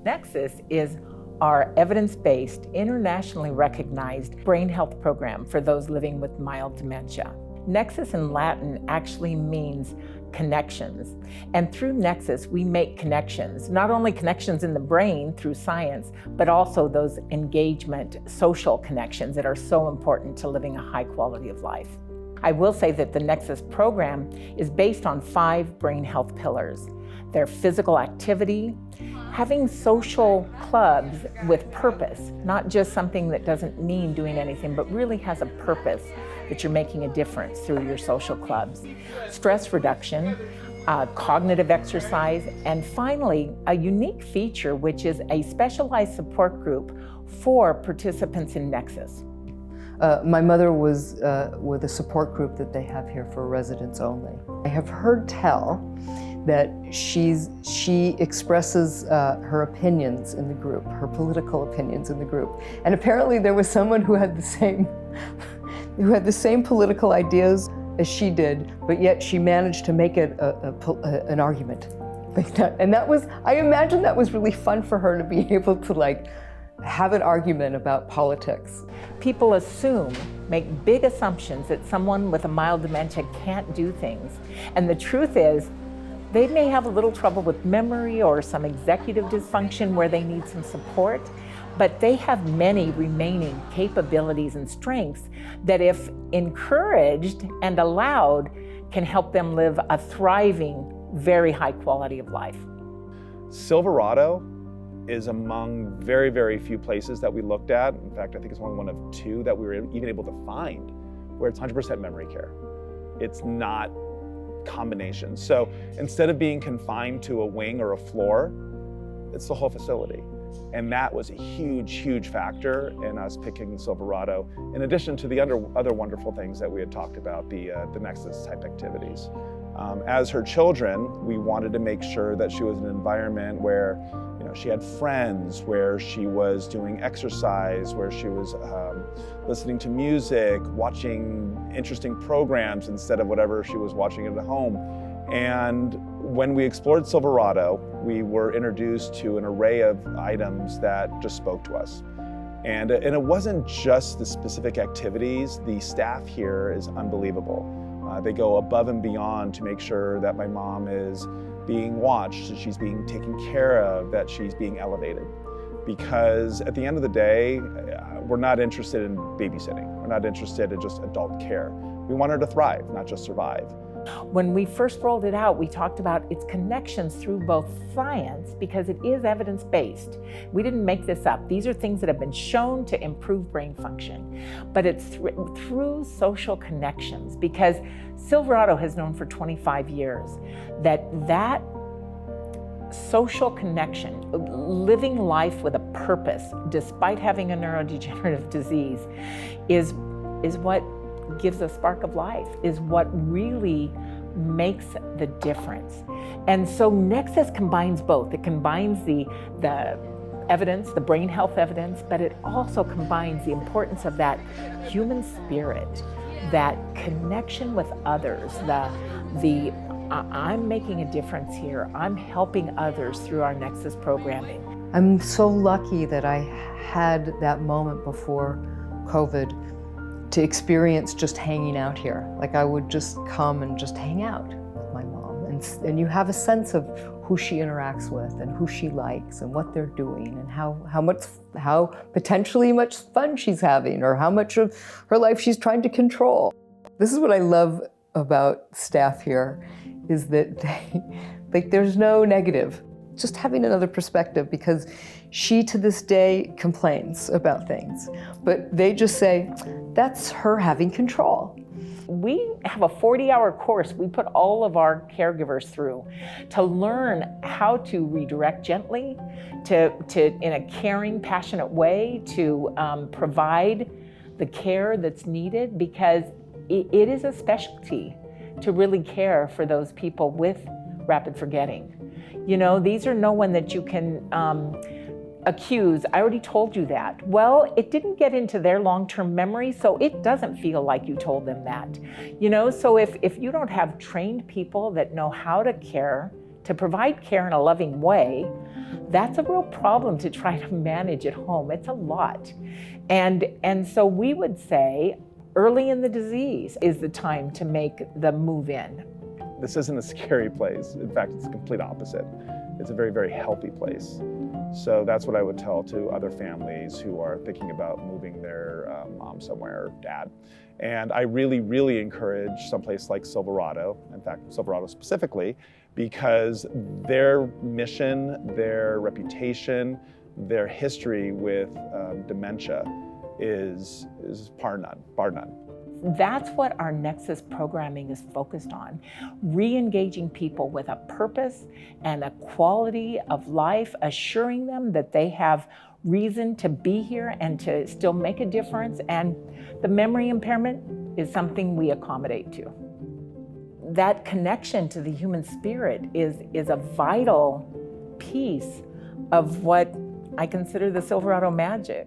Nexus is our evidence-based, internationally recognized brain health program for those living with mild dementia. Nexus in Latin actually means connections. And through Nexus, we make connections, not only connections in the brain through science, but also those engagement, social connections that are so important to living a high quality of life. I will say that the Nexus program is based on 5 brain health pillars. They're physical activity, having social clubs with purpose, not just something that doesn't mean doing anything, but really has a purpose that you're making a difference through your social clubs. Stress reduction, cognitive exercise, and finally, a unique feature, which is a specialized support group for participants in Nexus. My mother was with a support group that they have here for residents only. I have heard tell that she expresses her opinions in the group, her political opinions in the group. And apparently there was someone who had the same political ideas as she did, but yet she managed to make it an argument like that. And that was, I imagine that was really fun for her to be able to have an argument about politics. People make big assumptions that someone with a mild dementia can't do things. And the truth is, they may have a little trouble with memory or some executive dysfunction where they need some support, but they have many remaining capabilities and strengths that, if encouraged and allowed, can help them live a thriving, very high quality of life. Silverado is among very, very few places that we looked at. In fact, I think it's only one of 2 that we were even able to find where it's 100% memory care. It's not combinations. So instead of being confined to a wing or a floor, it's the whole facility. And that was a huge, huge factor in us picking Silverado, in addition to the other wonderful things that we had talked about, the Nexus type activities. As her children, we wanted to make sure that she was in an environment where she had friends, where she was doing exercise, where she was listening to music, watching interesting programs instead of whatever she was watching at home. And when we explored Silverado, we were introduced to an array of items that just spoke to us. And it wasn't just the specific activities. The staff here is unbelievable. They go above and beyond to make sure that my mom is being watched, that she's being taken care of, that she's being elevated. Because at the end of the day, we're not interested in babysitting. We're not interested in just adult care. We want her to thrive, not just survive. When we first rolled it out, we talked about its connections through both science, because it is evidence-based. We didn't make this up. These are things that have been shown to improve brain function. But it's through social connections, because Silverado has known for 25 years that social connection, living life with a purpose, despite having a neurodegenerative disease, is what gives a spark of life, is what really makes the difference. And so Nexus combines both. It combines the evidence, the brain health evidence, but it also combines the importance of that human spirit, that connection with others, I'm making a difference here. I'm helping others through our Nexus programming. I'm so lucky that I had that moment before COVID to experience just hanging out here. I would just come and just hang out with my mom. And you have a sense of who she interacts with and who she likes and what they're doing and how potentially much fun she's having or how much of her life she's trying to control. This is what I love about staff here, is that there's no negative. Just having another perspective, because she to this day complains about things, but they just say, that's her having control. We have a 40-hour course we put all of our caregivers through to learn how to redirect gently, to in a caring, passionate way, to provide the care that's needed, because it is a specialty to really care for those people with rapid forgetting. These are no one that you can accuse. I already told you that. Well, it didn't get into their long-term memory, so it doesn't feel like you told them that. So if you don't have trained people that know how to care, to provide care in a loving way, that's a real problem to try to manage at home. It's a lot. And so we would say early in the disease is the time to make the move in. This isn't a scary place. In fact, it's the complete opposite. It's a very, very healthy place. So that's what I would tell to other families who are thinking about moving their mom somewhere, or dad. And I really, really encourage someplace like Silverado, in fact, Silverado specifically, because their mission, their reputation, their history with dementia is bar none. That's what our Nexus programming is focused on, re-engaging people with a purpose and a quality of life, assuring them that they have reason to be here and to still make a difference. And the memory impairment is something we accommodate to. That connection to the human spirit is a vital piece of what I consider the Silverado magic.